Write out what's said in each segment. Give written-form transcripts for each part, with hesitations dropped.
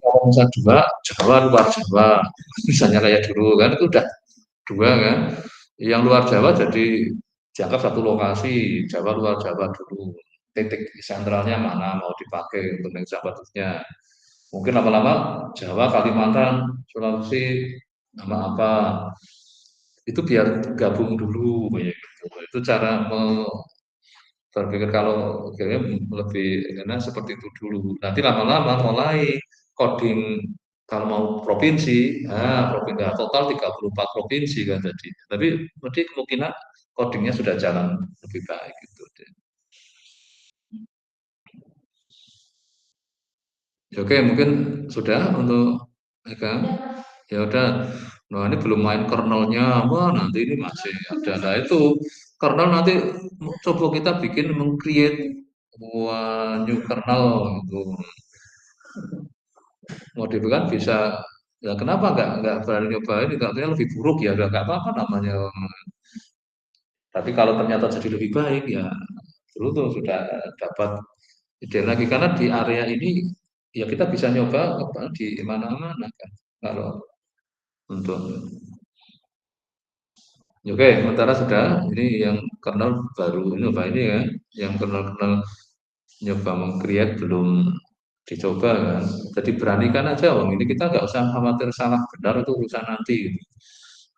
kalau misal 2, Jawa, luar Jawa, misalnya kayak dulu kan itu udah 2 kan. Yang luar Jawa jadi dianggap satu lokasi, Jawa, luar Jawa dulu. Titik sentralnya mana mau dipakai untuk mencatatnya. Mungkin lama-lama Jawa, Kalimantan, Sulawesi, nama apa, itu biar gabung dulu, kayak gitu. Itu cara berpikir kalau kayaknya lebih karena seperti itu dulu. Nanti lama-lama mulai coding kalau mau provinsi, provinsi nah, total 34 provinsi kan jadi. Tapi berarti kemungkinan codingnya sudah jalan lebih baik gitu. Ya, oke, mungkin sudah untuk Eka. Ya udah. Nah, ini belum main kernelnya. Wah, nanti ini masih ada. Nah, itu kernel nanti coba kita bikin meng-create new kernel gitu. Modif kan bisa ya kenapa nggak berani nyobain katanya lebih buruk ya udah nggak apa-apa namanya. Tapi kalau ternyata jadi lebih baik ya dulu tuh sudah dapat ide lagi karena di area ini ya kita bisa nyoba di mana-mana kan kalau untuk oke sementara sudah ini yang kernel baru ini apa ini ya yang kernel-kernel nyoba meng-create belum dicoba kan jadi beranikan aja om ini kita nggak usah khawatir salah benar itu urusan nanti gitu.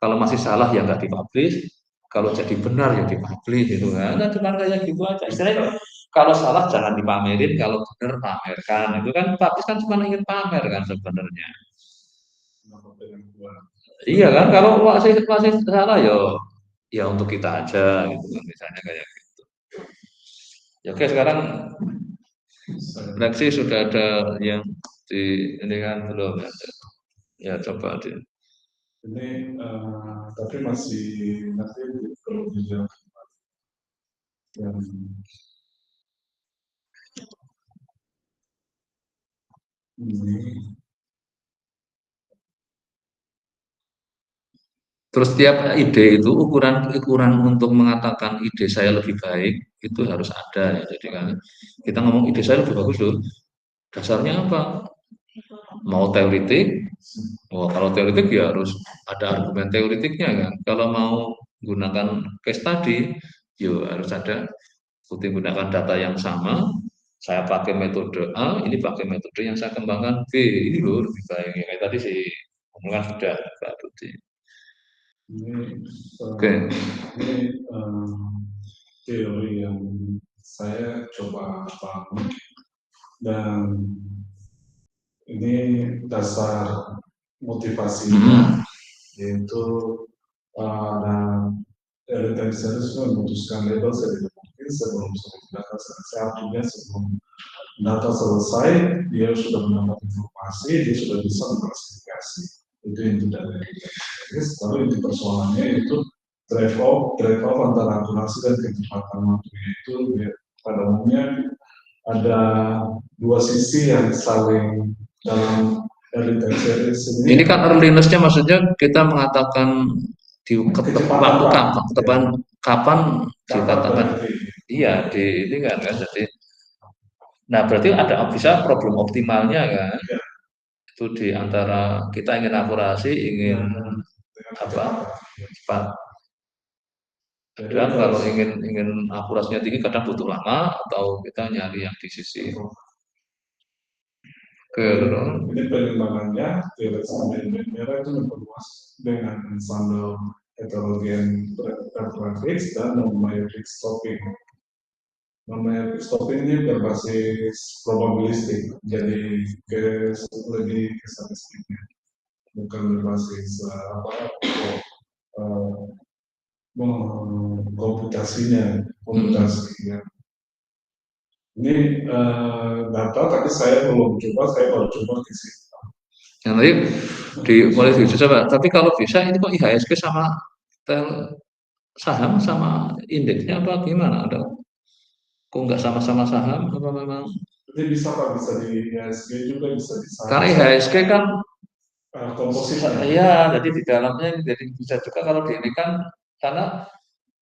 Kalau masih salah ya nggak dipublish kalau jadi benar ya dipublish gitu kan nah, cuma kayak gitu aja istilahnya kalau salah jangan dipamerin kalau benar pamerkan itu kan publish kan cuma ingin pamer kan sebenarnya iya kan kalau masih salah ya ya untuk kita aja gitu kan misalnya kayak gitu ya oke sekarang Lexi sudah ada yang di ini kan belum ya ya coba di ini tapi masih nanti perlu dijelaskan yang ini. Terus tiap ide itu ukuran ukuran untuk mengatakan ide saya lebih baik itu harus ada ya. Jadi kan kita ngomong ide saya lebih bagus loh. Dasarnya apa? Mau teoritik? Oh, kalau teoritik ya harus ada argumen teoritiknya kan. Kalau mau gunakan case study, ya harus ada bukti gunakan data yang sama. Saya pakai metode A, ini pakai metode yang saya kembangkan B. Ini loh lebih baik. Ya, kayak tadi sih, omongan sudah Pak Budi. Ini, Oke. ini teori yang saya coba bangun dan ini dasar motivasinya yaitu Eritreus memutuskan label sedini mungkin sebelum data selesai artinya sebelum data selesai dia sudah mendapat informasi dia sudah bisa mengklasifikasi itu inti dari Eritreus lalu inti persoalannya itu trade off antara akurasi dan kecepatan waktunya itu pada umumnya ada dua sisi yang saling dalam Eritreus ini. Ini kan earliness-nya maksudnya kita mengatakan di waktu kapan dikatakan iya di ini kan jadi nah berarti ada bisa problem optimalnya kan itu di antara kita ingin akurasi ingin apa cepat dan kalau ingin akurasinya tinggi kadang butuh lama atau kita nyari yang di sisi ke ini pengembangannya teori merah itu memperluas dengan ensemble heterogen preferences dan non-biotic stopping. Non-biotic stopping ini berbasis probabilistik, jadi lebih ke statistiknya, bukan berbasis komputasinya. Ini data tapi saya belum coba, saya baru coba di sini. Yang tadi boleh dicoba. Tapi kalau bisa ini kok IHSG sama tel saham sama indeksnya apa gimana? Ada kok nggak sama-sama saham apa memang? Jadi bisa Pak, bisa di IHSG juga bisa di saham. Karena IHSG kan komposisinya. Iya, jadi di dalamnya jadi bisa juga kalau di ini kan karena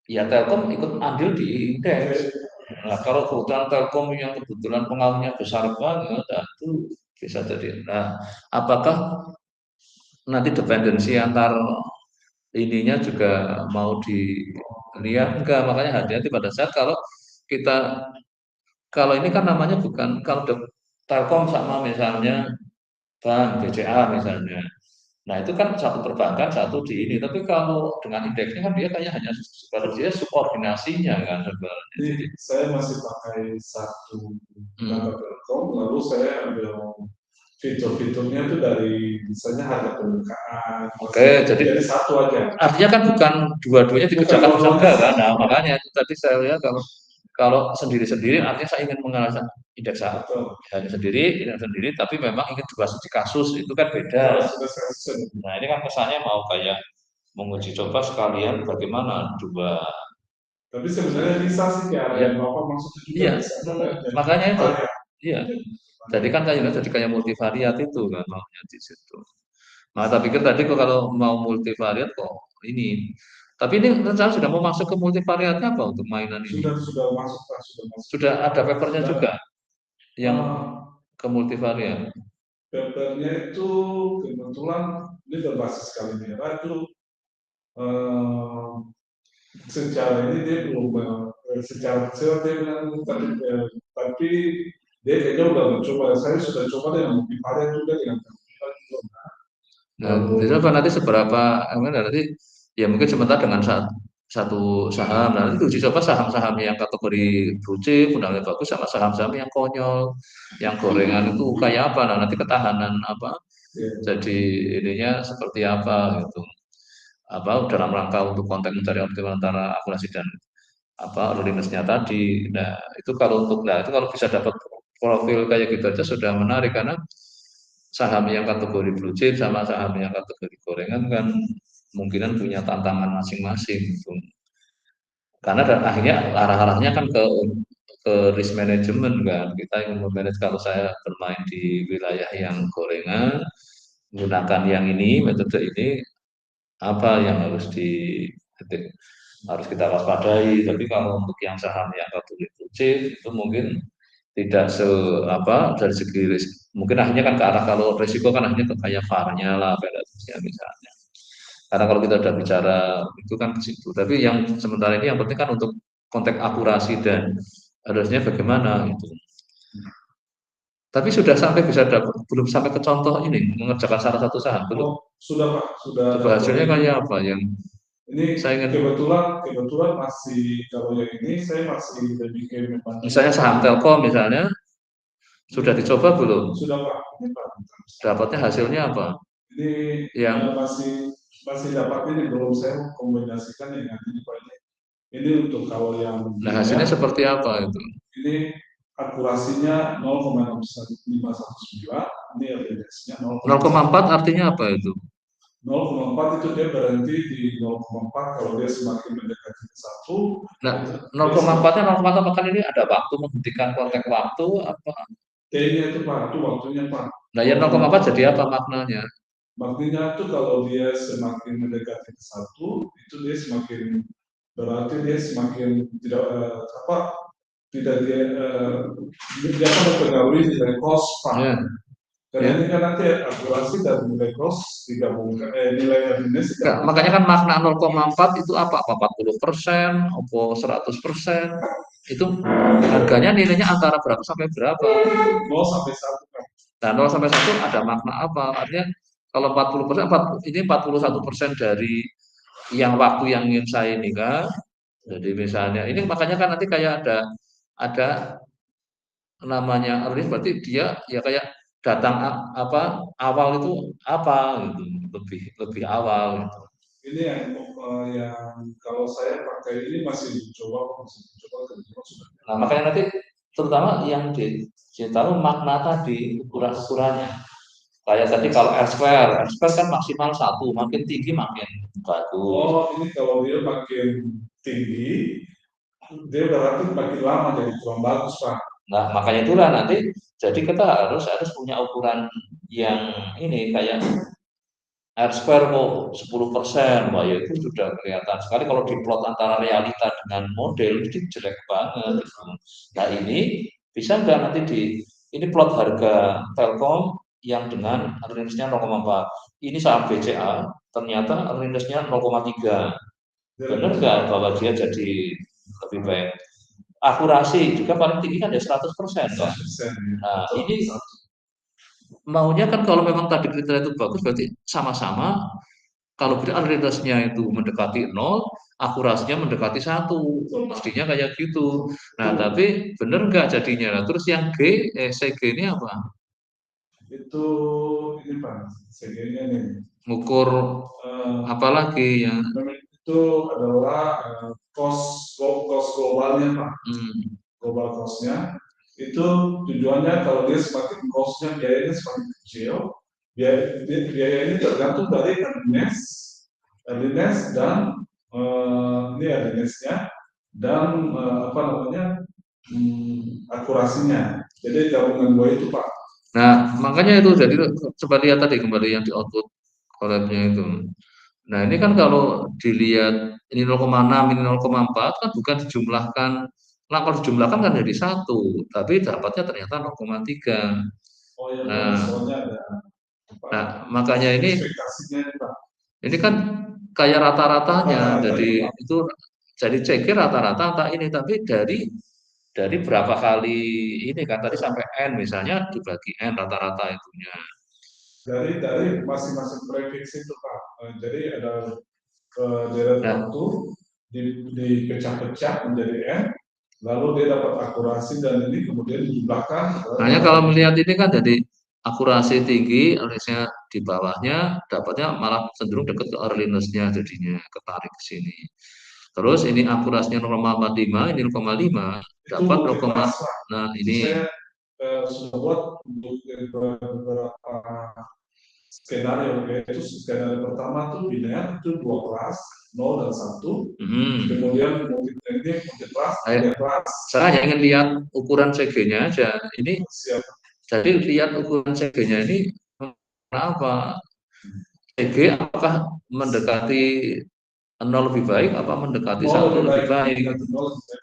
ya Telkom ikut andil di indeks. Nah, kalau kebetulan Telkom yang kebetulan pengaruhnya besar banget, nah, itu bisa jadi. Nah, apakah nanti dependensi antar ininya juga mau dilihat? Enggak, makanya hati-hati pada saat kalau kita kalau ini kan namanya bukan kalau Telkom sama misalnya bank BCA misalnya. Nah, itu kan satu perbankan, satu di ini. Tapi kalau dengan indeksnya kan dia kayak hanya sebenarnya dia subordinasinya kan sebenarnya. Jadi Jadi, saya masih pakai satu data hmm, Telkom, lalu saya ambil fitur-fiturnya itu dari misalnya harga permukaan, oke, jadi jadi satu aja. artinya kan bukan dua-duanya Bukan dikerjakan dua-duanya bersama kan. Nah, sama. makanya itu tadi saya lihat kalau kalau sendiri-sendiri artinya saya ingin mengalahkan indeks satu Betul. hanya sendiri, indeks sendiri, tapi memang ingin dua studi kasus itu kan beda. Ya, sudah saya susun. Nah, ini kan kesannya mau kayak menguji coba sekalian bagaimana dua. Tapi sebenarnya bisa sih kayak Iya, yang Bapak maksudnya juga iya, bisa ada jadi makanya itu. varian. Iya, jadi kan kayak multivariat itu kan maunya di situ. Nah, tapi pikir tadi kok kalau mau multivariat kok ini. Tapi ini rencana sudah mau masuk ke multivariatnya apa untuk mainan ini? Sudah masuk Pak, sudah masuk. Sudah ada papernya Sudah. juga yang Uh, ke multivariat. papernya itu kebetulan ini berbasis Kalimera itu eh, secara ini dia belum secara kecil dia bilang tapi dia kayaknya udah mencoba. Saya sudah coba dengan multivariat juga dengan Kalimera juga. Nah, Lalu itu apa nanti seberapa nanti ya mungkin sebentar dengan satu saham nanti uji coba saham-saham yang kategori blue chip fundamental bagus sama saham-saham yang konyol yang gorengan itu kayak apa nah nanti ketahanan apa ya, jadi ininya seperti apa gitu apa dalam rangka untuk konten mencari optimal antara akurasi dan apa earliness-nya tadi nah itu kalau untuk nah itu kalau bisa dapat profil kayak gitu aja sudah menarik karena saham yang kategori blue chip sama saham yang kategori gorengan kan mungkinan punya tantangan masing-masing gitu. Karena akhirnya arah-arahnya kan ke risk management kan. Kita ingin memanage kalau saya bermain di wilayah yang gorengan menggunakan yang ini metode ini apa yang harus kita waspadai. Tapi kalau untuk yang saham yang kategori blue chip itu mungkin tidak dari segi mungkin akhirnya kan ke arah kalau risiko kan akhirnya ke kayak VAR-nya lah ya misalnya karena kalau kita udah bicara itu kan ke situ tapi yang sementara ini yang penting kan untuk konteks akurasi dan harusnya bagaimana gitu tapi sudah sampai bisa dapat belum sampai ke contoh ini mengerjakan salah satu saham belum sudah Pak, sudah coba dapat hasilnya ini. kayak apa yang Ini saya ingin kebetulan masih kalau yang ini saya masih lebih ke misalnya saham Telkom misalnya sudah dicoba belum sudah Pak, ini Pak. dapatnya hasilnya apa Ini yang masih masih dapat ini belum saya kombinasikan yang nanti Pak ini. Ini untuk kalau yang nah hasilnya beginian, seperti apa itu ini akurasinya 0,519, ini LDS-nya 0,4 artinya apa itu 0,4 itu dia berhenti di 0,4 kalau dia semakin mendekati ke 1 nah dia semakin 0,4-nya 0,4 apakah ini ada waktu menghentikan konteks waktu apa T-nya itu Pak, itu waktunya Pak. nah ya 0,4 jadi apa maknanya Maknanya itu kalau dia semakin mendekati ke 1 itu dia semakin berarti dia semakin tidak apa tidak dia akan mempengaruhi nilai cost Pak. ya Karena ya ini kan nanti akurasi dari nilai cost digabungkan nilai minus enggak, digabungkan makanya kan makna 0,4 itu apa 40% apa 100% itu harganya nilainya antara berapa sampai berapa 0 sampai 1 kan. nah 0 sampai 1 ada makna apa artinya kalau 40% ini 41% dari yang waktu yang ingin saya ini kan jadi misalnya ini makanya kan nanti kayak ada namanya early berarti dia ya kayak datang apa awal itu apa gitu lebih lebih awal gitu. Ini yang kalau saya pakai ini masih dicoba kebetulan sudah. Nah makanya nanti terutama yang ditaruh makna tadi ukuran-ukurannya. Kayak tadi kalau R square kan maksimal satu, makin tinggi makin bagus. Oh, ini kalau dia makin tinggi, dia berarti makin lama jadi kurang bagus, Pak. Nah makanya itulah nanti jadi kita harus punya ukuran yang ini kayak R square kok 10%, wah ya itu sudah kelihatan sekali kalau diplot antara realita dengan model itu jelek banget. Gitu. Nah ini bisa nggak nanti ini plot harga Telkom yang dengan earnings-nya 0,4. Ini saat BCA, ternyata earnings-nya 0,3. Benar nggak bahwa dia jadi lebih baik? Akurasi juga paling tinggi kan ya 100% kan. Nah, ini maunya kan kalau memang tadi kriteria itu bagus berarti sama-sama kalau realitasnya itu mendekati nol, akurasinya mendekati satu, mestinya kayak gitu. Nah, tapi benar nggak jadinya? Nah, terus yang CG ini apa? Itu ini Pak, CG-nya nih. Ngukur apa lagi yang itu adalah cost globalnya Pak. Global cost-nya itu tujuannya kalau dia semakin cost-nya biayanya semakin kecil, biaya ini tergantung dari earnings dan ini earnings-nya dan apa namanya akurasinya. Jadi gabungan dua itu Pak. Nah, makanya itu jadi coba lihat tadi kembali yang di output collab-nya itu. Nah, ini kan kalau dilihat ini 0,6, ini 0,4 kan bukan dijumlahkan. Nah, kalau dijumlahkan kan jadi satu, tapi dapatnya ternyata 0,3. Oh ya, Nah, soalnya ada nah makanya ekspektasinya ini Pak. ini kan kayak rata-ratanya, jadi itu jadi CG rata-rata angka ini, tapi dari berapa kali ini kan tadi sampai N misalnya dibagi N rata-rata itunya. Dari masing-masing prediksi itu Pak. Jadi ada deret waktu dipecah-pecah menjadi N, lalu dia dapat akurasi dan ini kemudian dijumlahkan. Hanya kalau melihat ini kan jadi akurasi tinggi, earlinesnya di bawahnya, dapatnya malah cenderung dekat ke earliness-nya jadinya ketarik ke sini. Terus ini akurasinya 0,45, ini 0,5, dapat 0, nah ini saya sudah buat untuk beberapa skenario, yaitu skenario pertama tuh biner itu 2 kelas 0 dan 1. Kemudian mungkin ini kelas 3 kelas. Saya hanya ingin lihat ukuran CG-nya aja. Ini jadi lihat ukuran CG-nya ini apa? CG apakah mendekati 0 lebih baik apa mendekati 1 lebih baik?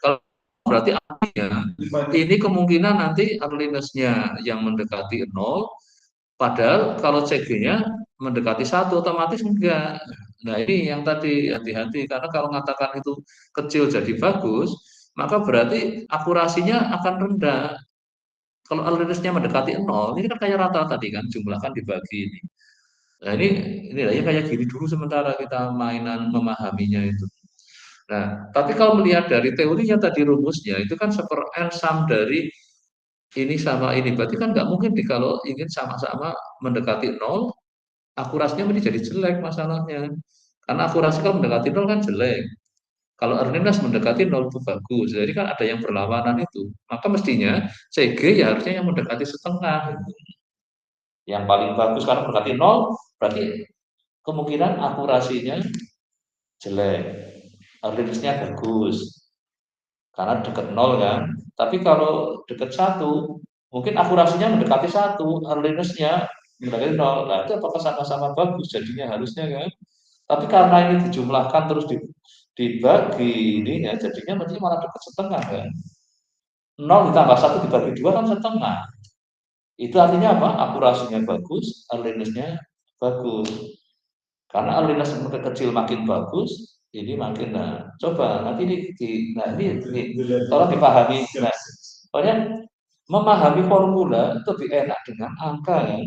Kalau berarti artinya ini kemungkinan nanti earliness-nya yang mendekati 0, padahal kalau CG-nya mendekati 1 otomatis enggak. Nah, ini yang tadi hati-hati karena kalau mengatakan itu kecil jadi bagus, maka berarti akurasinya akan rendah. Kalau earliness-nya mendekati 0, ini kan kayak rata tadi kan jumlahkan dibagi ini. Nah, ini lah ya kayak gini dulu sementara kita mainan memahaminya itu. Nah, tapi kalau melihat dari teorinya tadi rumusnya itu kan seper n sum dari ini sama ini. Berarti kan nggak mungkin nih kalau ingin sama-sama mendekati 0, akurasinya menjadi jelek masalahnya. Karena akurasi kalau mendekati 0 kan jelek. Kalau earliness mendekati 0 itu bagus. Jadi kan ada yang berlawanan itu. Maka mestinya CG ya harusnya yang mendekati setengah. Yang paling bagus karena mendekati 0, berarti kemungkinan akurasinya jelek. Earliness-nya bagus. Karena dekat 0 kan. Tapi kalau dekat 1, mungkin akurasinya mendekati 1, earliness-nya mendekati 0. Nah, itu apakah sama-sama bagus jadinya harusnya kan. Tapi karena ini dijumlahkan terus dibagi ini ya jadinya berarti malah dekat setengah kan. 0 ditambah 1 dibagi 2 kan setengah. Itu artinya apa? Akurasinya bagus, earliness-nya bagus. Karena earliness makin kecil makin bagus, ini makin nah. Coba nanti ini tolong dipahami. Nah, pokoknya memahami formula itu lebih enak dengan angka ya.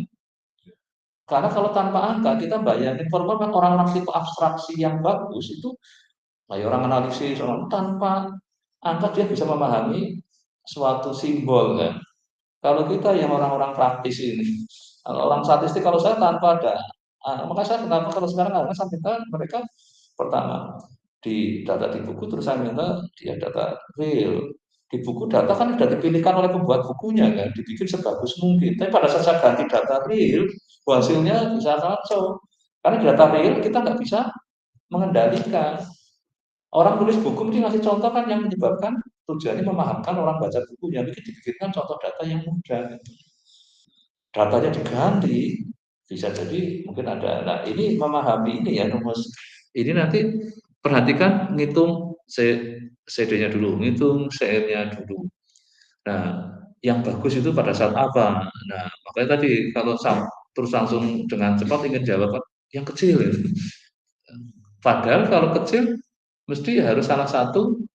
Karena kalau tanpa angka kita bayangin formula kan orang-orang tipe abstraksi yang bagus itu kayak orang analisis orang tanpa angka dia bisa memahami suatu simbol kan. Kalau kita yang orang-orang praktis ini, kalau orang statistik kalau saya tanpa ada, maka saya kenapa kalau sekarang karena saya minta mereka pertama di data di buku terus saya minta dia data real. Di buku data kan sudah dipilihkan oleh pembuat bukunya kan, dibikin sebagus mungkin. Tapi pada saat saya ganti data real, hasilnya bisa kacau. Karena di data real kita nggak bisa mengendalikan. Orang tulis buku mesti ngasih contoh kan yang menyebabkan tujuannya memahamkan orang baca bukunya. Bikin dibikinkan contoh data yang mudah. Datanya diganti, bisa jadi mungkin ada. Nah ini memahami ini ya rumus. Ini nanti perhatikan ngitung CD-nya dulu, ngitung CR-nya dulu. Nah yang bagus itu pada saat apa. Nah, makanya tadi kalau terus langsung dengan cepat ingin jawab yang kecil ya. Padahal kalau kecil mesti harus salah satu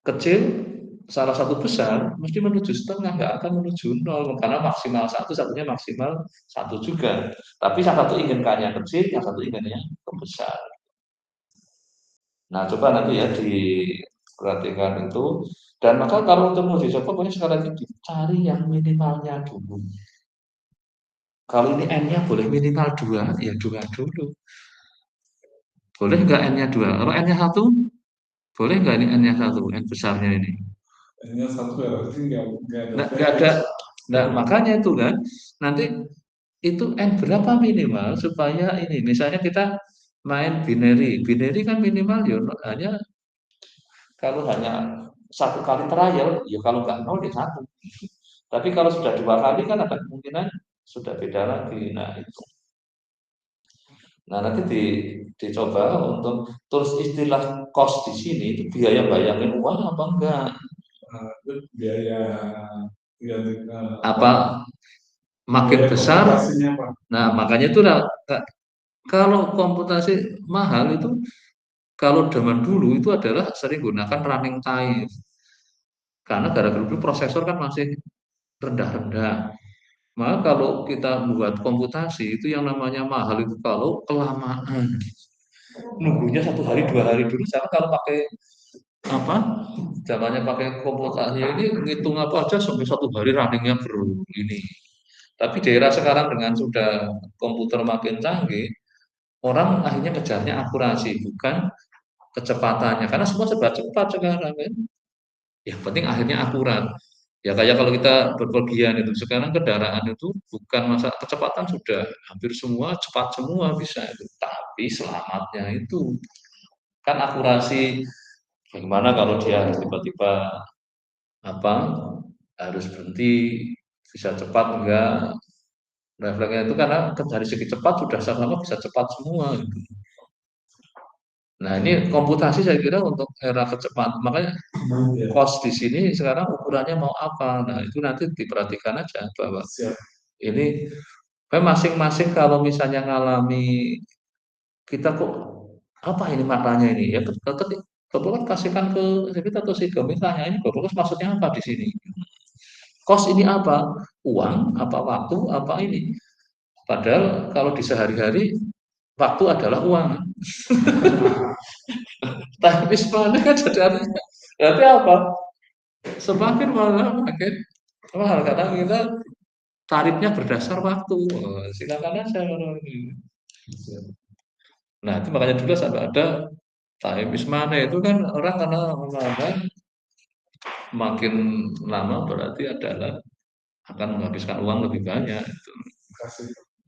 kecil, salah satu besar, mesti menuju setengah, nggak akan menuju nol, karena maksimal satu, satunya maksimal satu juga. Tapi yang satu inginkannya kecil, yang satu inginnya besar. Nah, coba nanti ya diperhatikan itu. Dan maka kalau untuk uji coba, pokoknya sekali lagi dicari yang minimalnya dulu. Kalau ini N-nya boleh minimal 2, ya 2 dulu. Boleh nggak N-nya 2? Kalau N-nya 1, boleh nggak ini N-nya 1, N besarnya ini? N-nya 1 berarti nggak ada Nggak ada. Nah, iya. makanya itu kan, nanti itu N berapa minimal supaya ini, misalnya kita main binary. Binary kan minimal ya hanya kalau hanya satu kali trial, ya kalau nggak nol ya satu. Tapi kalau sudah 2 kali kan ada kemungkinan sudah beda lagi. Nah itu. Nah nanti dicoba untuk terus istilah cost di sini itu biaya bayangin uang apa enggak? Itu biaya Apa makin biaya besar? komputasinya Pak. Nah makanya itu kalau komputasi mahal itu kalau zaman dulu itu adalah sering gunakan running time. Karena gara-gara dulu prosesor kan masih rendah-rendah. Maka kalau kita buat komputasi itu yang namanya mahal itu kalau kelamaan. Nunggunya 1 hari 2 hari dulu. Sama kalau pakai apa? Zamannya pakai komputasi ini ngitung apa aja sampai 1 hari runningnya ini. Tapi di era sekarang dengan sudah komputer makin canggih, orang akhirnya kejarnya akurasi bukan kecepatannya. Karena semua serba cepat sekarang kan. Yang penting akhirnya akurat. Ya kayak kalau kita berpergian itu sekarang kendaraan itu bukan masa kecepatan sudah hampir semua cepat semua bisa itu. Tapi selamatnya itu kan akurasi. Bagaimana kalau dia tiba-tiba apa harus berhenti bisa cepat enggak refleksnya itu karena dari segi cepat sudah sama bisa cepat semua gitu. Nah ini komputasi saya kira untuk era kecepatan makanya cost di sini sekarang ukurannya mau apa. Nah itu nanti diperhatikan aja bahwa ini masing-masing kalau misalnya ngalami kita kok apa ini maknanya ini ya kebetulan kasihkan ke kita atau si mitanya ini Bapak maksudnya apa di sini? Kos ini apa? Uang, apa waktu, apa ini? Padahal kalau di sehari-hari waktu adalah uang. Tapi semuanya kan jadi artinya berarti apa? Semakin mahal makin mahal karena kita tarifnya berdasar waktu. Oh, silakan aja kalau ini. Nah itu makanya dulu sampai ada time is money itu kan orang karena menganggap makin lama berarti adalah akan menghabiskan uang lebih banyak.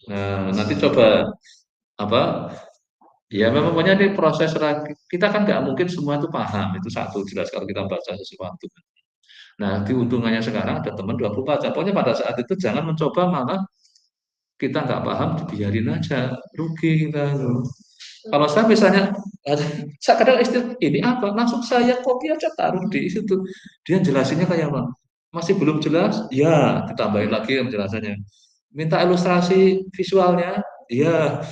Nah nanti coba apa ya memang pokoknya ini proses kita kan nggak mungkin semua itu paham itu satu jelas kalau kita baca sesuatu. Nah diuntungkannya sekarang ada teman 24 jam. Pokoknya pada saat itu jangan mencoba malah kita nggak paham dibiarin aja rugi kita. Kalau saya misalnya saya kadang istilah ini apa langsung saya copy aja taruh di situ dia jelasinnya kayak apa masih belum jelas ya ditambahin lagi penjelasannya minta ilustrasi visualnya ya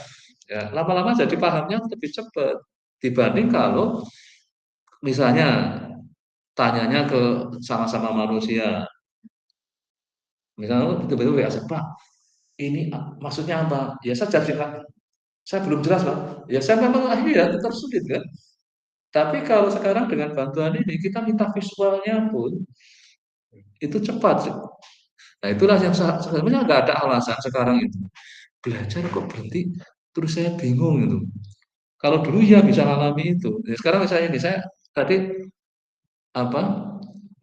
ya lama-lama jadi pahamnya lebih cepat dibanding kalau misalnya tanyanya ke sama-sama manusia misalnya tiba-tiba WA Pak ini maksudnya apa ya saya jadikan saya belum jelas Pak ya saya memang akhirnya tetap sulit kan. Tapi kalau sekarang dengan bantuan ini kita minta visualnya pun itu cepat. Nah itulah yang sebenarnya nggak ada alasan sekarang itu belajar kok berhenti terus saya bingung itu. Kalau dulu ya bisa mengalami itu. Ya, sekarang misalnya ini saya tadi apa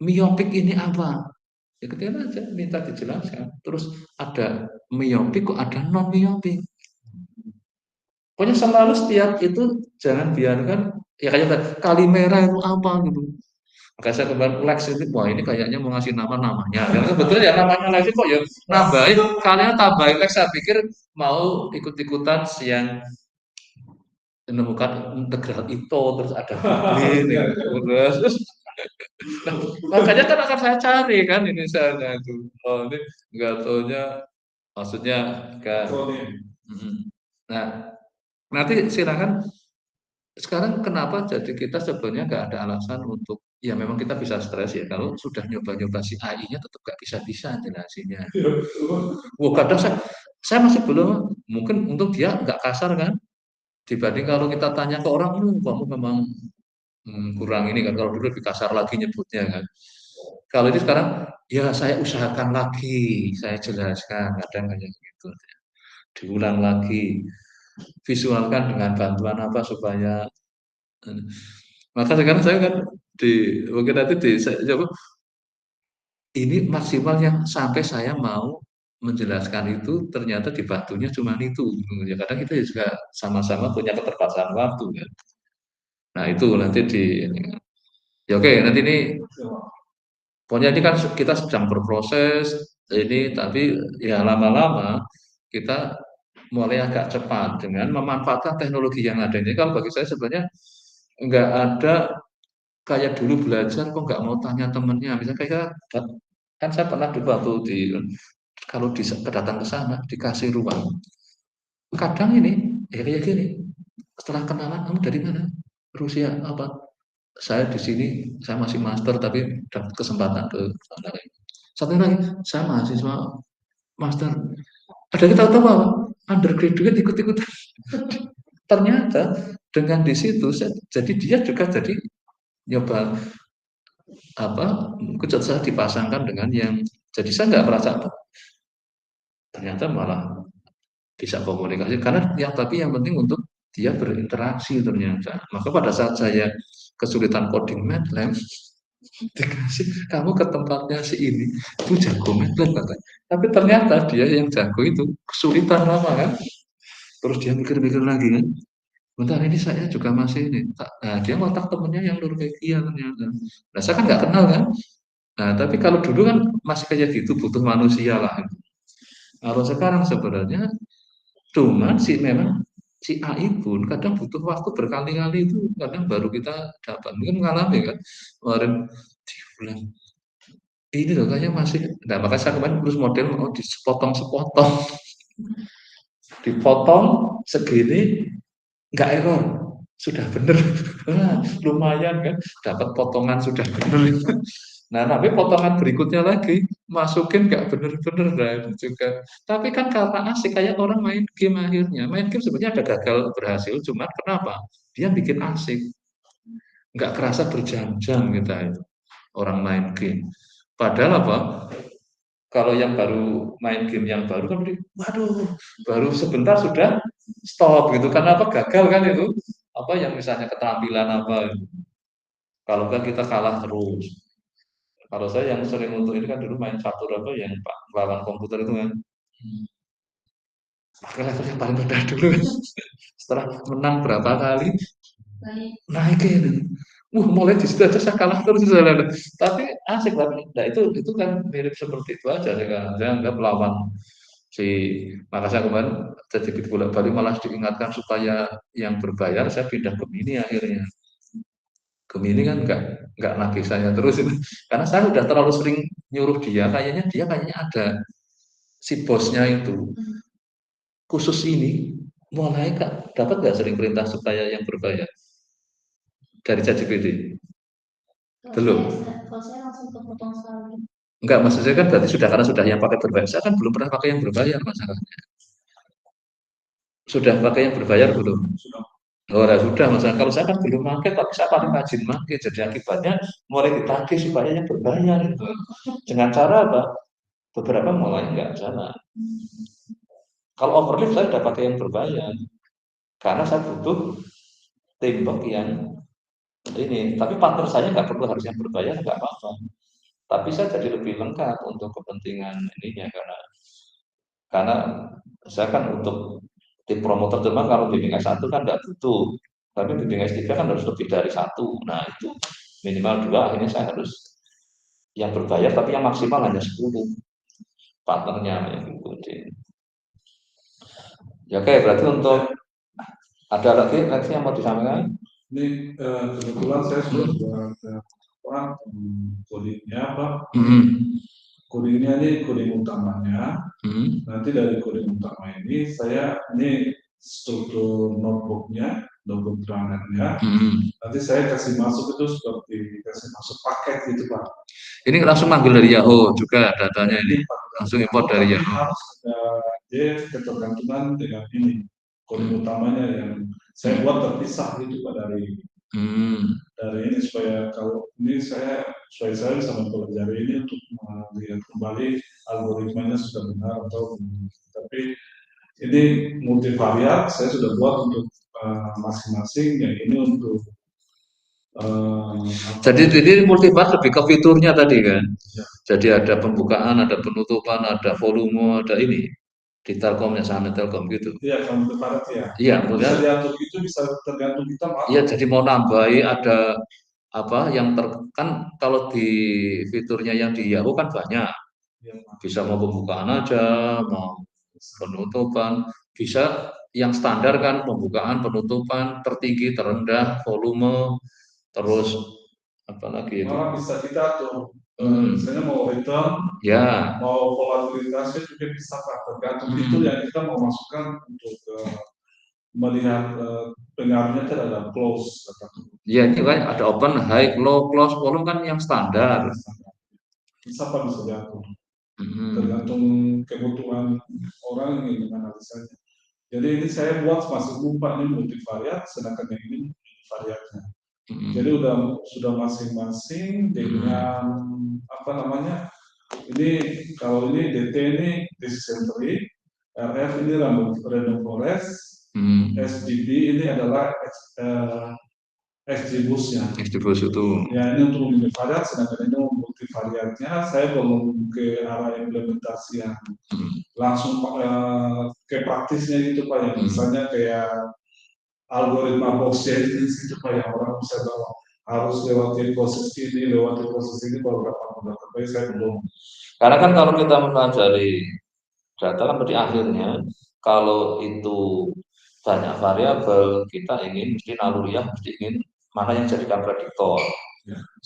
miopik ini apa? Ya ketika aja minta dijelaskan. Terus ada miopik kok ada non miopik. Pokoknya selalu setiap itu jangan biarkan ya kayak kali merah itu apa gitu. Maka saya kemarin Lex itu, wah ini kayaknya mau ngasih namanya. Dan kebetulan ya namanya Lex kok ya nambahin, kalian tambahin Lex, saya pikir mau ikut-ikutan yang menemukan integral itu, terus ada Dublin, terus Nah, makanya kan akan saya cari kan ini saya itu. Oh ini nggak taunya maksudnya kan. Nah, nanti silakan sekarang kenapa jadi kita sebenarnya nggak ada alasan untuk ya memang kita bisa stres ya kalau sudah nyoba-nyoba si AI-nya tetap nggak bisa-bisa jelasinnya. Wah kadang saya masih belum mungkin untuk dia nggak kasar kan dibanding kalau kita tanya ke orang kamu memang kurang ini kan kalau dulu lebih kasar lagi nyebutnya kan. Kalau ini sekarang ya saya usahakan lagi, saya jelaskan kadang kayak gitu. Diulang lagi, visualkan dengan bantuan apa supaya maka sekarang saya kan mungkin nanti saya coba ini maksimal yang sampai saya mau menjelaskan itu ternyata dibantunya cuma itu. Ya kadang kita juga sama-sama punya keterbatasan waktu kan. Nah itu nanti ya oke nanti ini pokoknya ini kan kita sedang berproses ini tapi ya lama-lama kita mulai agak cepat dengan memanfaatkan teknologi yang ada ini. Kalau bagi saya sebenarnya nggak ada kayak dulu belajar kok nggak mau tanya temennya. Misalnya kayak kan saya pernah dulu waktu kalau kedatang ke sana dikasih ruang. Kadang ini ya kayak gini. Setelah kenalan kamu dari mana? Rusia apa? Saya di sini saya masih master tapi dapat kesempatan ke sana. Satu lagi saya mahasiswa master. Ada kita tahu apa? Undergraduate ikut-ikutan. Ternyata dengan di situ jadi dia juga jadi nyoba apa kejut saya dipasangkan dengan yang jadi saya nggak merasa ternyata malah bisa komunikasi karena yang tapi yang penting untuk dia berinteraksi ternyata maka pada saat saya kesulitan coding MATLAB dikasih kamu ke tempatnya si ini itu jago MATLAB katanya tapi ternyata dia yang jago itu kesulitan lama kan terus dia mikir-mikir lagi kan bentar ini saya juga masih ini nah dia ngotak temennya yang Norwegia ternyata nah saya kan nggak kenal kan nah tapi kalau dulu kan masih kayak gitu butuh manusia lah kalau sekarang sebenarnya cuman sih memang si AI pun kadang butuh waktu berkali-kali itu kadang baru kita dapat mungkin mengalami kan kemarin di bulan ini loh kayaknya masih nah makanya saya kemarin terus model mau disepotong-sepotong dipotong segini nggak error sudah bener lumayan kan dapat potongan sudah bener nah tapi potongan berikutnya lagi masukin nggak bener-bener nah itu juga tapi kan karena asik kayak orang main game akhirnya main game sebenarnya ada gagal berhasil cuma kenapa dia bikin asik nggak kerasa berjam-jam kita itu orang main game padahal apa kalau yang baru main game yang baru kan waduh baru sebentar sudah stop gitu karena apa gagal kan itu apa yang misalnya keterampilan apa gitu. Kalau kan kita kalah terus kalau saya yang sering untuk ini kan dulu main catur apa yang pak lawan komputer itu kan pakai level yang paling rendah dulu kan setelah menang berapa kali naikin mulai di situ aja saya kalah terus tapi asik tapi nah itu kan mirip seperti itu aja saya anggap lawan si maka saya kemarin jadi bolak balik malah diingatkan supaya yang berbayar saya pindah ke mini akhirnya Gemini kan nggak nagih saya terus itu karena saya udah terlalu sering nyuruh dia kayaknya ada si bosnya itu khusus ini mulai kak dapat nggak sering perintah supaya yang berbayar dari ChatGPT belum kalau saya langsung kepotong sekali. Enggak, maksud saya kan berarti sudah karena sudah yang pakai berbayar. Saya kan belum pernah pakai yang berbayar masalahnya. Sudah pakai yang berbayar belum? Oh, ya sudah, masalah kalau saya kan belum pakai, tapi saya paling rajin pakai. Jadi akibatnya mulai ditagih supaya yang berbayar itu. Dengan cara apa? Beberapa mulai enggak jalan. Kalau overlift saya udah pakai yang berbayar. Karena saya butuh tembok yang ini. Tapi partner saya nggak perlu harus yang berbayar, nggak apa-apa. Tapi saya jadi lebih lengkap untuk kepentingan ininya karena saya kan untuk tim promotor teman kalau bimbing S1 kan nggak butuh. Tapi bimbing S3 kan harus lebih dari satu. Nah itu minimal 2 akhirnya saya harus yang berbayar tapi yang maksimal hanya 10 partnernya yang ikutin. Ya oke berarti untuk ada lagi yang mau disampaikan? Ini kebetulan saya sudah apa codingnya apa Hmm. codingnya ini coding utamanya. Hmm. Nanti dari coding utama ini ini struktur notebooknya, notebook terangannya. Nanti saya kasih masuk itu seperti kasih masuk paket gitu Pak. Ini langsung manggil dari Yahoo juga datanya ini. Langsung import dari Tapi Yahoo. harus ada dia ketergantungan dengan ini coding utamanya yang saya buat terpisah gitu Pak dari ini supaya kalau ini supaya saya bisa mempelajari ini untuk melihat kembali algoritmanya sudah benar atau belum. Tapi ini multivariat saya sudah buat untuk masing-masing yang ini untuk jadi ini multivariat lebih ke fiturnya tadi kan. Ya. Jadi ada pembukaan, ada penutupan, ada volume, ada ini di Telkomnya sama Telkom gitu. Iya, kalau multivariat ya. Iya, Bisa diatur itu bisa tergantung kita mau. Iya, jadi mau nambahi ada apa yang kan kalau di fiturnya yang di Yahoo kan banyak. Ya, bisa mau pembukaan aja, mau penutupan, bisa yang standar kan pembukaan, penutupan, tertinggi, terendah, volume, terus apa lagi itu? Bisa kita tuh, misalnya mau return, ya, mau volatilitasnya juga bisa Pak, tergantung itu yang kita mau masukkan untuk melihat pengaruhnya terhadap close. Iya, ini kan ada open, high, low, close, volume kan yang standar. Bisa Pak bisa diatur. Tergantung kebutuhan orang yang menganalisanya. Jadi ini saya buat masih lupa ini multivariat, sedangkan yang ini multivariatnya. Jadi sudah masing-masing dengan apa namanya? Ini kalau ini DT ini decision tree, RF ini random forest, SDB ini adalah XGBoost-nya. XGBoost itu. Ya ini untuk univariat, sedangkan ini multivariatnya saya belum ke arah implementasi yang langsung ke praktisnya gitu Pak, yang misalnya kayak algoritma box Jenkins gitu Pak, yang orang bisa bawa harus lewati proses ini baru dapat data. Tapi saya belum. Karena kan kalau kita mempelajari data kan berarti akhirnya kalau itu banyak variabel, kita ingin mesti naluriah, mesti ingin mana yang jadikan prediktor.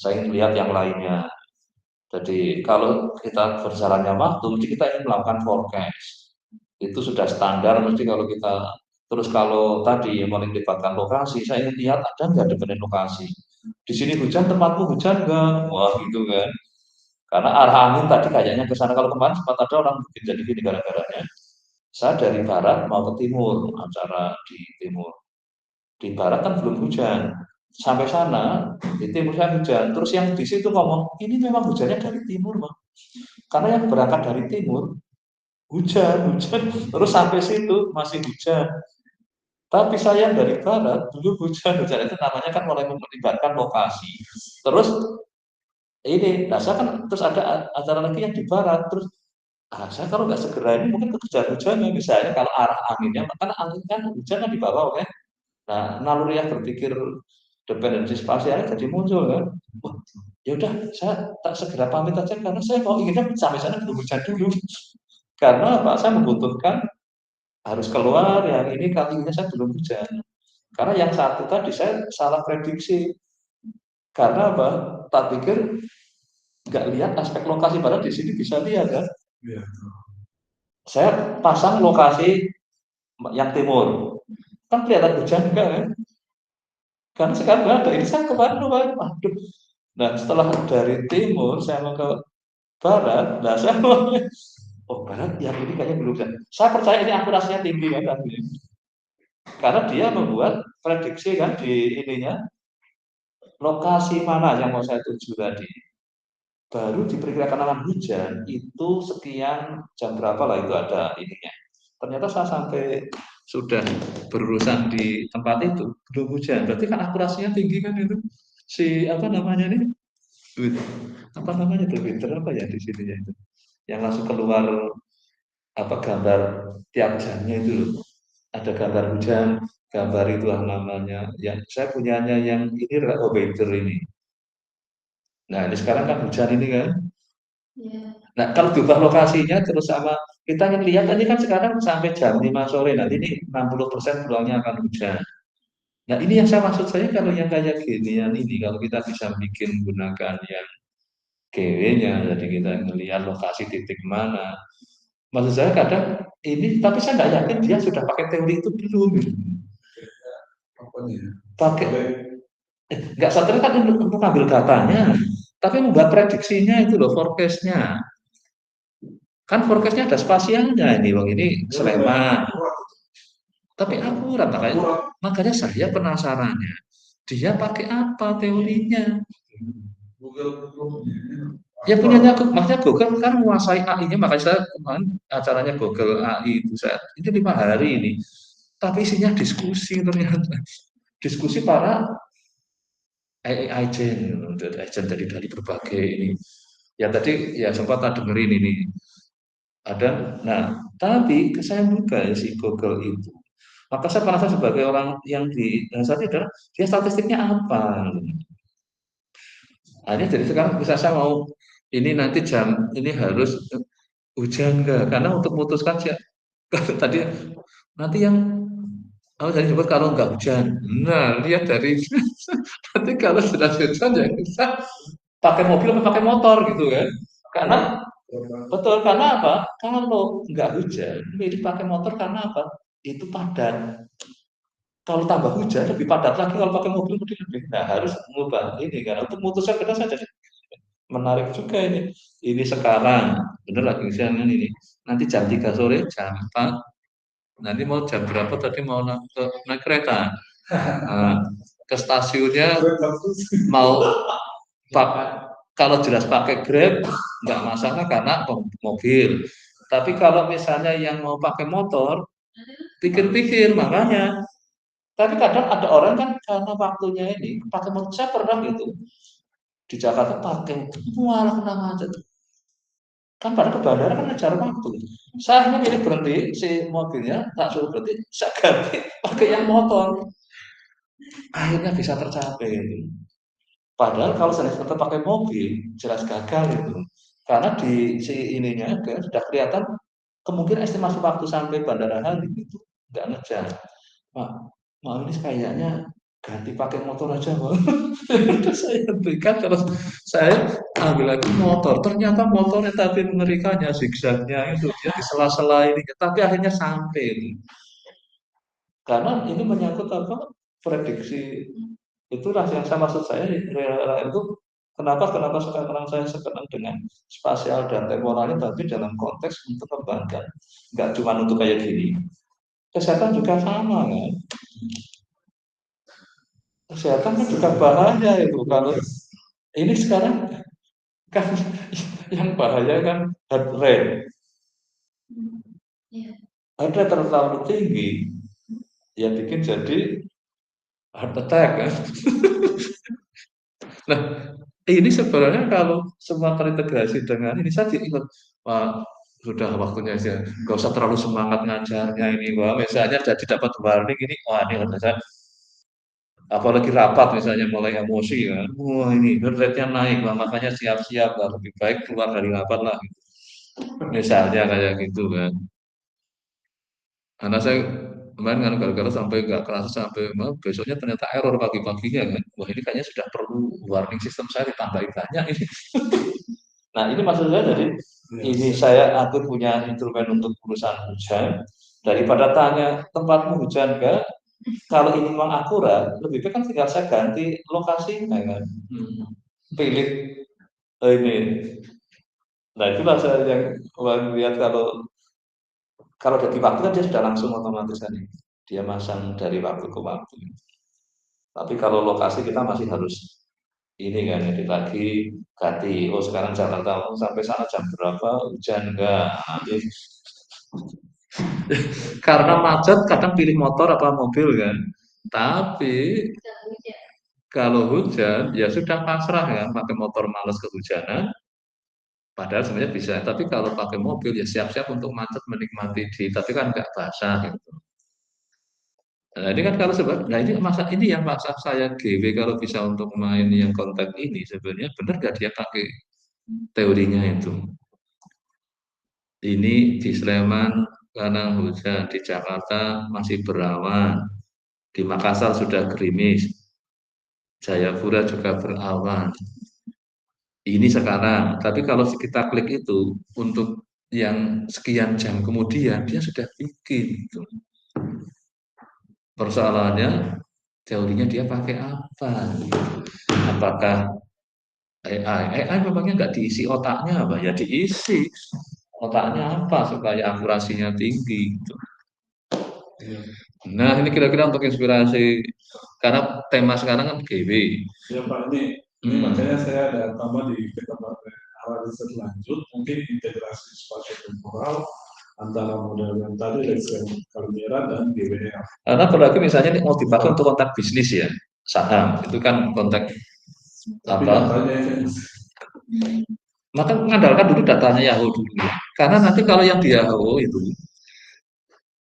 Saya ingin lihat yang lainnya. Jadi kalau kita berjalannya waktu, mesti kita ingin melakukan forecast. Itu sudah standar, mesti kalau kita terus kalau tadi yang melibatkan lokasi, saya ingin lihat ada nggak dependen lokasi. Di sini hujan, tempatmu hujan nggak? Wah gitu kan. Karena arah angin tadi kayaknya ke sana. Kalau kemarin sempat ada orang bikin jadi gini gara-garanya. Saya dari barat mau ke timur, acara di timur. Di barat kan belum hujan. Sampai sana, di timur saya hujan. Terus yang di situ ngomong, ini memang hujannya dari timur, Bang. Karena yang berangkat dari timur, hujan. Terus sampai situ masih hujan. Tapi saya dari barat, dulu hujan itu namanya kan mulai melibatkan lokasi. Terus ini, nah saya kan terus ada acara lagi yang di barat, terus saya kalau nggak segera ini mungkin kekejar hujannya, misalnya kalau arah anginnya, karena angin kan hujan kan di bawah kan. Nah, naluri yang berpikir dependensi spasial jadi muncul kan. Wah, ya udah saya tak segera pamit aja karena saya mau inginnya sampai sana belum hujan dulu. Karena Pak saya membutuhkan harus keluar yang ini kali ini saya belum hujan. Karena yang satu tadi saya salah prediksi. Karena apa? Tak pikir nggak lihat aspek lokasi, padahal di sini bisa lihat kan. Ya. Saya pasang lokasi yang timur, kan kelihatan hujan enggak kan? Karena sekarang ada ini saya kemarin lumayan, aduh. Nah setelah dari timur saya mau ke barat, nah saya mau, oh barat yang ini kayaknya belum hujan. Saya percaya ini akurasinya tinggi kan, karena dia membuat prediksi kan di ininya lokasi mana yang mau saya tuju tadi. Baru diperkirakan akan hujan itu sekian jam berapa lah itu ada ininya. Ternyata saya sampai sudah berurusan di tempat itu belum hujan. Berarti kan akurasinya tinggi kan itu. Si apa namanya nih? Apa namanya Twitter apa ya di sini ya itu. Yang langsung keluar apa gambar tiap jamnya itu loh. Ada gambar hujan, gambar itu namanya. Yang saya punyanya yang ini adalah Weather ini. Nah, ini sekarang kan hujan ini kan. Nah, kalau diubah lokasinya terus sama kita ingin lihat ini kan sekarang sampai jam 5 sore nanti ini 60% peluangnya akan hujan. Nah ini yang saya maksud saya kalau yang kayak ginian ini, kalau kita bisa bikin gunakan yang GW-nya, jadi kita ngelihat lokasi titik mana. Maksud saya kadang ini, tapi saya nggak yakin dia sudah pakai teori itu belum. Apa nih? Pakai, nggak satelit kan untuk ambil datanya, tapi membuat prediksinya itu loh, forecast-nya. Kan forecast-nya ada spasialnya ini, bang ini Sleman. Tapi akurat, makanya saya penasarannya. Dia pakai apa teorinya? Google Ya punyanya, maksudnya Google kan menguasai AI-nya, makanya saya kemarin acaranya Google AI itu saya ini 5 hari ini, tapi isinya diskusi ternyata, diskusi para AI agent, agent dari berbagai ini. Ya tadi ya sempat ada dengerin ini ada. Nah tapi saya buka ya si Google itu. Maka saya penasaran sebagai orang yang di dan saat ini adalah dia statistiknya apa? Akhirnya jadi sekarang bisa saya mau ini nanti jam ini harus hujan enggak? Karena untuk memutuskan kalau tadi nanti yang tadi sebut kalau enggak hujan. Nah, lihat dari nanti kalau sudah hujan ya kita pakai mobil atau pakai motor gitu kan. Karena betul karena apa? Kalau enggak hujan, milih pakai motor karena apa? Itu padat. Kalau tambah hujan lebih padat lagi kalau pakai mobil lebih. Nah, harus mengubah ini karena untuk memutuskan kita saja menarik juga ini. Ini sekarang, bener lagi siangan ini. Nanti jam 3 sore, jam 4, nanti mau jam berapa tadi mau naik kereta. Nah, ke stasiunnya mau pak kalau jelas pakai Grab nggak masalah karena mobil. Tapi kalau misalnya yang mau pakai motor, pikir-pikir makanya. Tapi kadang ada orang kan karena waktunya ini pakai motor saya pernah gitu di Jakarta pakai mualah kena macet. Kan pada ke bandara kan ngejar waktu. Saya hanya milih berhenti si mobilnya, tak suruh berhenti, saya ganti pakai yang motor. Akhirnya bisa tercapai. Padahal kalau saya tetap pakai mobil, jelas gagal itu. Karena di si ininya kan sudah kelihatan kemungkinan estimasi waktu sampai Bandara Halim itu nggak ngejar. Mak, mau ini kayaknya ganti pakai motor aja, Pak. Udah saya hentikan terus saya ambil lagi motor. Ternyata motornya tapi mengerikannya zigzagnya itu dia di sela-sela ini, tapi akhirnya sampai. Karena ini menyangkut apa? Prediksi itulah yang saya maksud saya itu kenapa kenapa sekarang saya sekarang dengan spasial dan temporalnya tapi dalam konteks untuk kebanggaan nggak cuma untuk kayak gini kesehatan juga sama kan kesehatan kan juga bahaya itu kalau ini sekarang kan yang bahaya kan heart rate heart rate terlalu tinggi ya bikin jadi heart attack kan. Nah, ini sebenarnya kalau semua terintegrasi dengan ini saya ingat, wah sudah waktunya aja, nggak usah terlalu semangat ngajarnya ini, wah misalnya jadi dapat warning ini, wah ini saya apalagi rapat misalnya mulai emosi kan, wah ini rate-nya naik, wah makanya siap-siap lah lebih baik keluar dari rapat lah, gitu. Misalnya kayak gitu kan. Karena saya kemarin kan gara-gara sampai nggak kerasa sampai besoknya ternyata error pagi-paginya kan, wah ini kayaknya sudah perlu warning sistem saya ditambahin banyak ini. Nah, ini maksud saya jadi ini aku punya instrumen untuk urusan hujan daripada tanya tempatmu hujan enggak. Kalau ini memang akurat, lebih baik kan tinggal saya ganti lokasinya kan. Pilih ini. Nah, itulah saya yang lihat kalau dari waktu kan dia sudah langsung otomatis kan ini. Dia masang dari waktu ke waktu. Tapi kalau lokasi kita masih harus ini kan edit lagi ganti oh sekarang Jakarta oh, sampai sana jam berapa hujan enggak nanti karena macet kadang pilih motor apa mobil kan tapi kalau hujan ya sudah pasrah ya pakai motor males kehujanan padahal sebenarnya bisa tapi kalau pakai mobil ya siap-siap untuk macet menikmati tapi kan nggak basah gitu. Nah, ini kan kalau sebab, nah ini masa ini yang maksa saya GW kalau bisa untuk main yang konten ini sebenarnya benar nggak dia pakai teorinya itu. Ini di Sleman karena hujan, di Jakarta masih berawan. Di Makassar sudah gerimis, Jayapura juga berawan. Ini sekarang, tapi kalau kita klik itu untuk yang sekian jam kemudian dia sudah bikin. Gitu. Persoalannya teorinya dia pakai apa? Gitu. Apakah AI? AI memangnya nggak diisi otaknya apa? Ya diisi. Otaknya apa supaya akurasinya tinggi? Gitu. Iya. Nah, ini kira-kira untuk inspirasi karena tema sekarang kan GW. Ya Pak, ini makanya saya ada tambah di kita arah riset lanjut, mungkin integrasi spasio temporal antara model yang tadi Lexia Calmera dan GWR. Karena apalagi misalnya ini mau dipakai untuk kontak bisnis ya, saham itu kan kontak Tapi apa? datanya ini Maka mengandalkan dulu datanya Yahoo dulu. Karena nanti kalau yang di Yahoo itu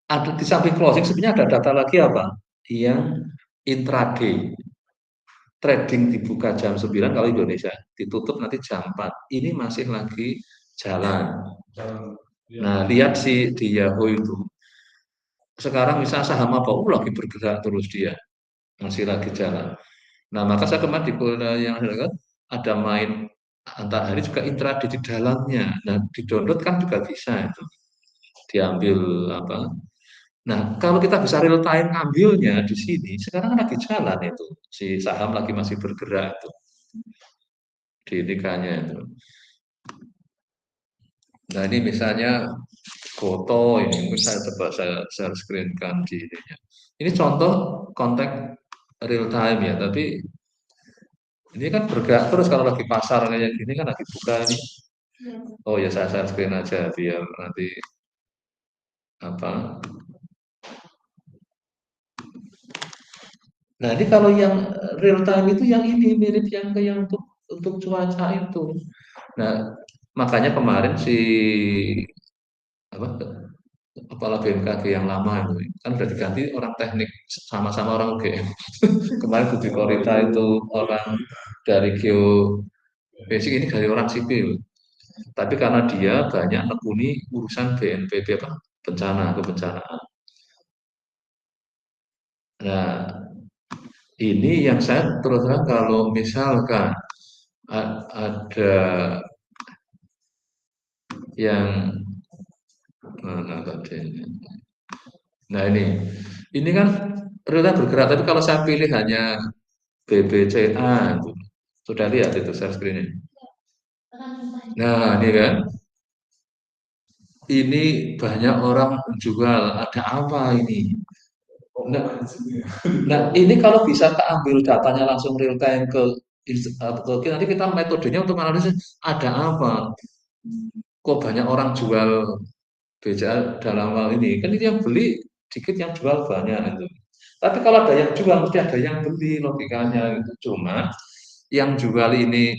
ada di samping closing sebenarnya ada data lagi apa? Yang intraday. Trading dibuka jam 9 kalau Indonesia, ditutup nanti jam 4. Ini masih lagi jalan. Nah, lihat sih di Yahoo itu. Sekarang misalnya saham apa? Lagi bergerak terus dia. Masih lagi jalan. Nah, maka saya kemarin di Korea yang ada main antar hari juga intraday di dalamnya. Nah, di-download kan juga bisa itu. Diambil apa? Nah, kalau kita bisa real time ambilnya di sini, sekarang kan lagi jalan itu. Si saham lagi masih bergerak itu. Di nikahnya itu. Nah, ini misalnya foto ini mungkin saya coba saya share screenkan di ininya. Ini contoh kontak real time ya, tapi ini kan bergerak terus kalau lagi pasar kayak gini kan lagi buka ini. Oh ya saya share screen aja biar nanti apa. Nah ini kalau yang real time itu yang ini mirip yang ke yang untuk cuaca itu. Nah makanya kemarin si apa kepala BMKG yang lama itu kan udah diganti orang teknik sama-sama orang UGM. Kemarin Budi Korita itu orang dari geofisik ini dari orang sipil. Tapi karena dia banyak nekuni urusan BNPB apa bencana kebencanaan. Nah ini yang saya terus terang kalau misalkan ada yang mana tadi? Nah ini kan rela bergerak. Tapi kalau saya pilih hanya BBCA, itu. Sudah lihat itu share screen-nya. Nah ini kan, ini banyak orang jual. Ada apa ini? Nah, nah ini kalau bisa keambil datanya langsung real time ke nanti kita metodenya untuk analisis ada apa? Kok banyak orang jual BCA dalam hal ini? Kan ini yang beli dikit yang jual banyak itu. Tapi kalau ada yang jual mesti ada yang beli logikanya itu. Cuma yang jual ini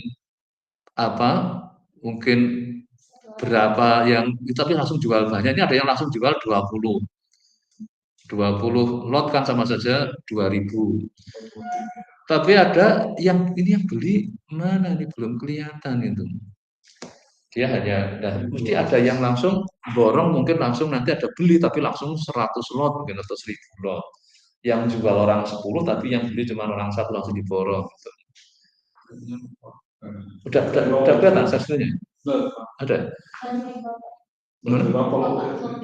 apa? Mungkin berapa yang tapi langsung jual banyak. Ini ada yang langsung jual 20 lot kan sama saja 2000. Tapi ada yang ini yang beli mana ini belum kelihatan itu. Dia hanya mesti ada yang langsung borong mungkin langsung nanti ada beli tapi langsung 100 lot mungkin atau 1000 lot. Yang jual orang 10 tapi yang beli cuma orang satu langsung diborong gitu. Udah kelihatan hasilnya? Ada.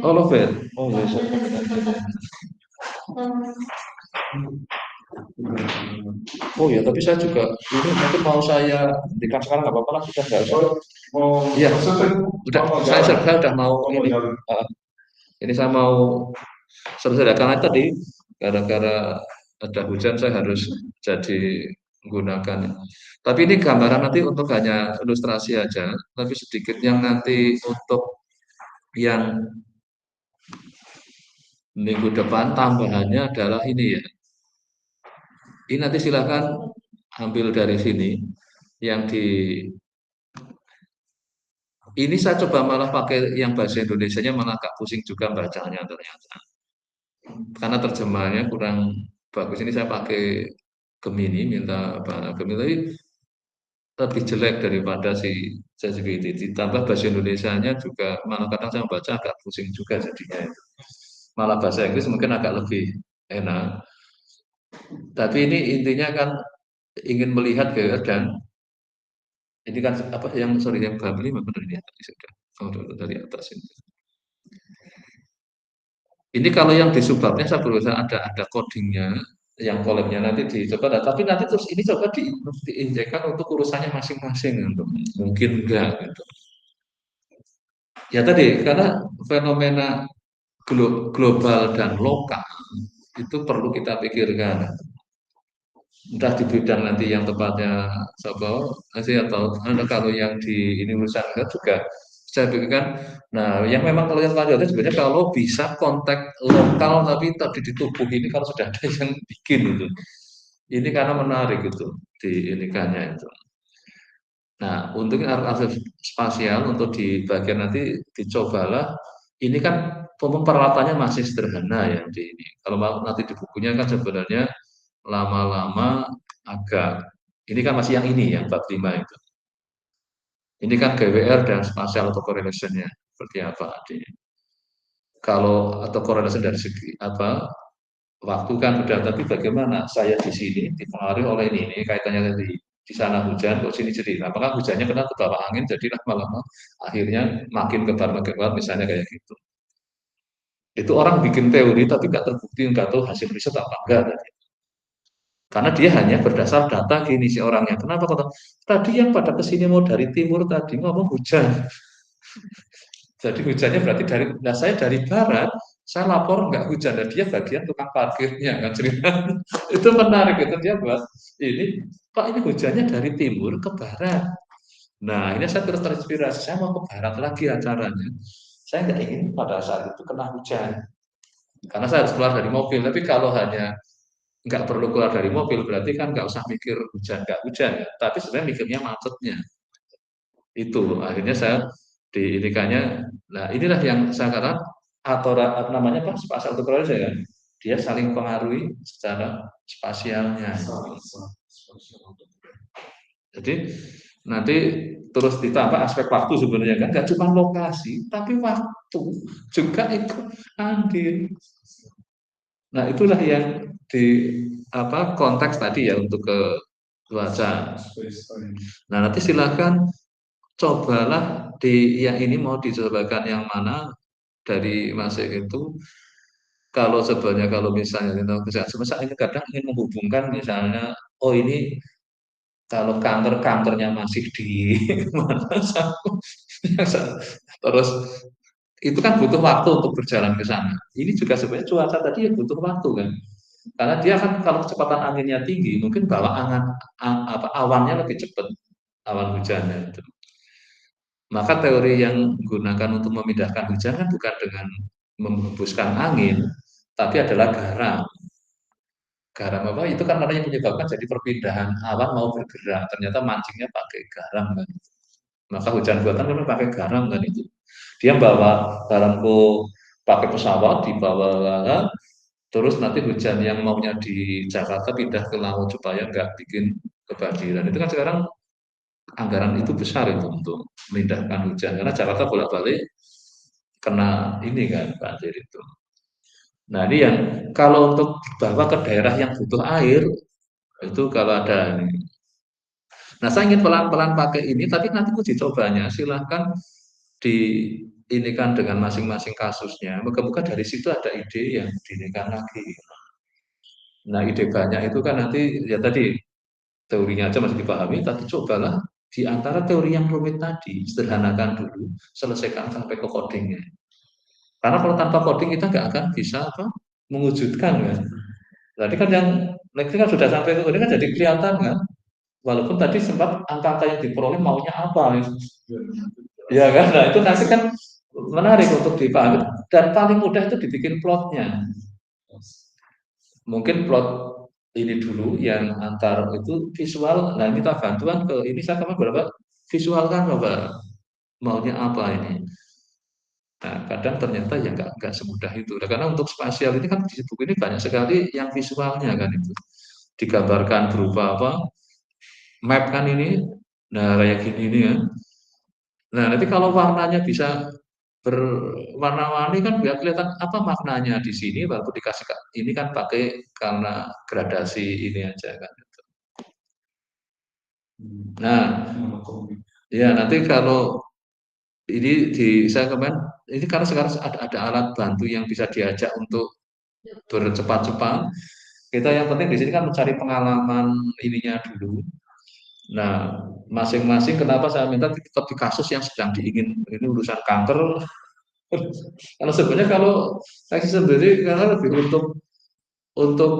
Oh, Lover. Oh, yes. Oh ya, tapi saya juga ini mungkin mau saya hentikan sekarang nggak apa-apa lah sudah nggak usah. Iya, udah saya udah mau ini. Ini saya mau selesai karena tadi gara-gara ada hujan saya harus jadi menggunakan. Tapi ini gambaran nanti untuk hanya ilustrasi aja, tapi sedikit yang nanti untuk yang minggu depan tambahannya adalah ini ya. Ini nanti silakan ambil dari sini yang di ini saya coba malah pakai yang bahasa Indonesianya malah agak pusing juga bacanya ternyata. Karena terjemahannya kurang bagus. Ini saya pakai Gemini, minta apa Gemini tapi lebih jelek daripada si ChatGPT. Ditambah bahasa Indonesianya juga malah kadang saya baca agak pusing juga jadinya itu. Malah bahasa Inggris mungkin agak lebih enak. Tapi ini intinya kan ingin melihat GWR dan ini kan apa yang sorry yang bab 5 benar ini tadi sudah. Oh, dari atas ini. Ini kalau yang di subbabnya saya berusaha ada codingnya, yang kolomnya nanti dicoba, tapi nanti terus ini coba diinjekkan untuk urusannya masing-masing, untuk mungkin enggak gitu. Ya tadi karena fenomena global dan lokal itu perlu kita pikirkan. Entah di bidang nanti yang tepatnya Sobo atau kalau yang di ini urusan juga saya pikirkan. Nah, yang memang kalau yang lanjutnya sebenarnya kalau bisa kontak lokal tapi tadi di tubuh ini kalau sudah ada yang bikin itu. Ini karena menarik itu di ini itu. Nah, untuk arsip spasial untuk di bagian nanti dicobalah. Ini kan peralatannya masih sederhana ya di ini. Kalau nanti di bukunya kan sebenarnya lama-lama agak ini kan masih yang ini yang bab 5 itu. Ini kan GWR dan spasial atau correlation-nya seperti apa artinya. Kalau atau korelasi dari segi apa waktu kan sudah, tapi bagaimana saya di sini dipengaruhi oleh ini kaitannya tadi di sana hujan kok sini jadi apakah hujannya kena ke bawah angin jadi lama-lama akhirnya makin kebar misalnya kayak gitu. Itu orang bikin teori tapi nggak terbukti, nggak tahu hasil riset apa enggak. Karena dia hanya berdasar data gini si orangnya. Kenapa kata tadi yang pada kesini mau dari timur tadi ngomong hujan. Jadi hujannya berarti dari, nah saya dari barat, saya lapor nggak hujan, dan dia bagian tukang parkirnya kan cerita. Itu menarik itu dia buat ini, Pak ini hujannya dari timur ke barat. Nah ini saya terus terinspirasi, saya mau ke barat lagi acaranya. Saya nggak ingin pada saat itu kena hujan, karena saya harus keluar dari mobil. Tapi kalau hanya nggak perlu keluar dari mobil, berarti kan nggak usah mikir hujan nggak hujan ya. Tapi sebenarnya mikirnya macetnya. Itu akhirnya saya diinikannya. Nah inilah yang saya katakan atau namanya apa spasial autocorrelation ya. Dia saling pengaruhi secara spasialnya. Jadi nanti terus ditambah aspek waktu sebenarnya kan nggak cuma lokasi tapi waktu juga ikut andil. Nah itulah yang di apa konteks tadi ya untuk ke cuaca. Nah nanti silakan cobalah di yang ini mau dicobakan yang mana dari masing itu. Kalau sebenarnya kalau misalnya misalnya ini kadang ingin menghubungkan misalnya, oh ini kalau kanker-kankernya masih di mana terus itu kan butuh waktu untuk berjalan ke sana. Ini juga sebenarnya cuaca tadi ya butuh waktu kan. Karena dia kan kalau kecepatan anginnya tinggi, mungkin bawa awannya lebih cepat, awan hujannya itu. Maka teori yang digunakan untuk memindahkan hujan kan bukan dengan menghembuskan angin, tapi adalah garam. Garam apa? Itu kan yang menyebabkan jadi perpindahan awan mau bergerak. Ternyata mancingnya pakai garam kan. Maka hujan buatan kan pakai garam kan itu. Dia bawa garamku pakai pesawat dibawa terus nanti hujan yang maunya di Jakarta pindah ke laut supaya nggak bikin kebanjiran. Itu kan sekarang anggaran itu besar itu untuk memindahkan hujan karena Jakarta bolak-balik kena ini kan banjir itu. Nah ini yang kalau untuk bawa ke daerah yang butuh air itu kalau ada ini. Nah saya ingin pelan-pelan pakai ini tapi nanti uji cobanya silahkan di ini kan dengan masing-masing kasusnya. Moga-moga dari situ ada ide yang diinikan lagi. Nah ide banyak itu kan nanti ya tadi teorinya aja masih dipahami, tapi cobalah di antara teori yang rumit tadi, sederhanakan dulu, selesaikan sampai ke codingnya. Karena kalau tanpa coding kita nggak akan bisa apa mewujudkan kan. Tadi kan yang nanti kan sudah sampai ke coding kan jadi kelihatan kan. Walaupun tadi sempat angka-angka yang diperoleh maunya apa, ya kan? Nah itu nanti kan menarik untuk dipahami dan paling mudah itu dibikin plotnya. Mungkin plot ini dulu yang antar itu visual. Nah, minta bantuan ke ini saya kemarin berapa visual kan coba maunya apa ini. Nah, kadang ternyata ya nggak semudah itu. Nah, karena untuk spasial ini kan di buku ini banyak sekali yang visualnya kan itu digambarkan berupa apa map kan ini. Nah, kayak gini ini kan. Nah, nanti kalau warnanya bisa berwarna-warni kan biar kelihatan apa maknanya di sini baru dikasih ini kan pakai karena gradasi ini aja kan. Nah, ya nanti kalau ini saya kemarin ini karena sekarang ada alat bantu yang bisa diajak untuk bercepat-cepat. Kita yang penting di sini kan mencari pengalaman ininya dulu. Nah, masing-masing kenapa saya minta tetap di kasus yang sedang diingin ini urusan kanker. Kalau sebenarnya kalau saya sendiri karena lebih untuk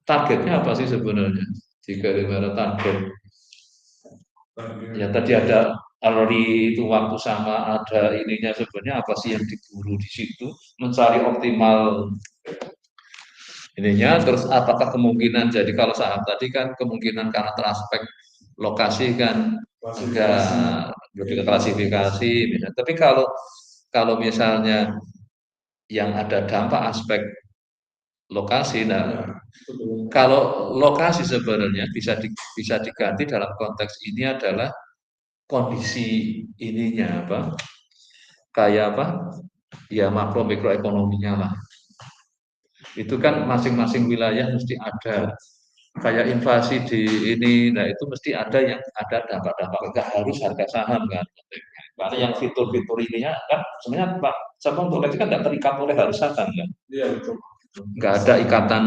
targetnya apa sih sebenarnya? Jika dimana target ya tadi ada already itu waktu sama ada ininya sebenarnya apa sih yang diburu di situ mencari optimal ininya terus apakah kemungkinan jadi kalau saham tadi kan kemungkinan karena teraspek lokasi kan enggak lebih ke klasifikasi misalnya. Tapi kalau misalnya yang ada dampak aspek lokasi, nah kalau lokasi sebenarnya bisa diganti dalam konteks ini adalah kondisi ininya apa kayak apa ya makro mikroekonominya lah itu kan masing-masing wilayah mesti ada kayak inflasi di ini nah itu mesti ada yang ada dampak-dampak enggak harus harga saham kan karena yang fitur-fitur ininya kan sebenarnya Pak sama untuk kan tidak terikat oleh harus saham kan Iya betul. nggak ada ikatan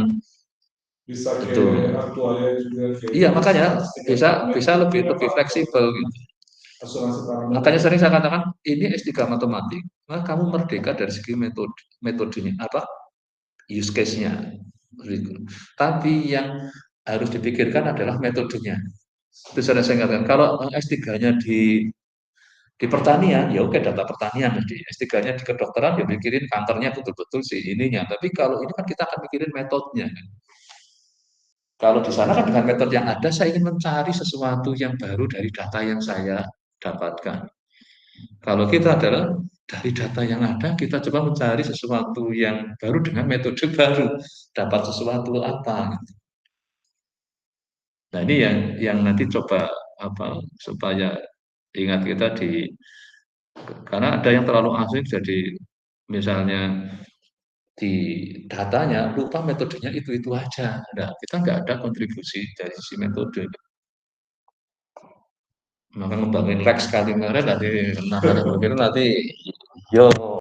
Bisa ke betul aktualnya juga ke iya makanya bisa lebih fleksibel gitu. asuransi parameter. Makanya sering saya katakan ini S3 matematik, nah kamu merdeka dari segi metodenya apa use case-nya. Tapi yang harus dipikirkan adalah metodenya. Itu saya katakan kalau S3-nya di pertanian, ya oke data pertanian. Di S3-nya di kedokteran, ya mikirin kankernya betul-betul sih ininya. Tapi kalau ini kan kita akan mikirin metodenya. Kalau di sana kan dengan metode yang ada, saya ingin mencari sesuatu yang baru dari data yang saya dapatkan. Kalau kita adalah dari data yang ada, kita coba mencari sesuatu yang baru dengan metode baru, dapat sesuatu apa. Nah ini yang nanti coba apa supaya ingat kita karena ada yang terlalu asing jadi misalnya di datanya lupa metodenya itu aja. Nah, kita nggak ada kontribusi dari sisi metode. Maka ngembangin Rex kali kemarin nanti nah nanti yo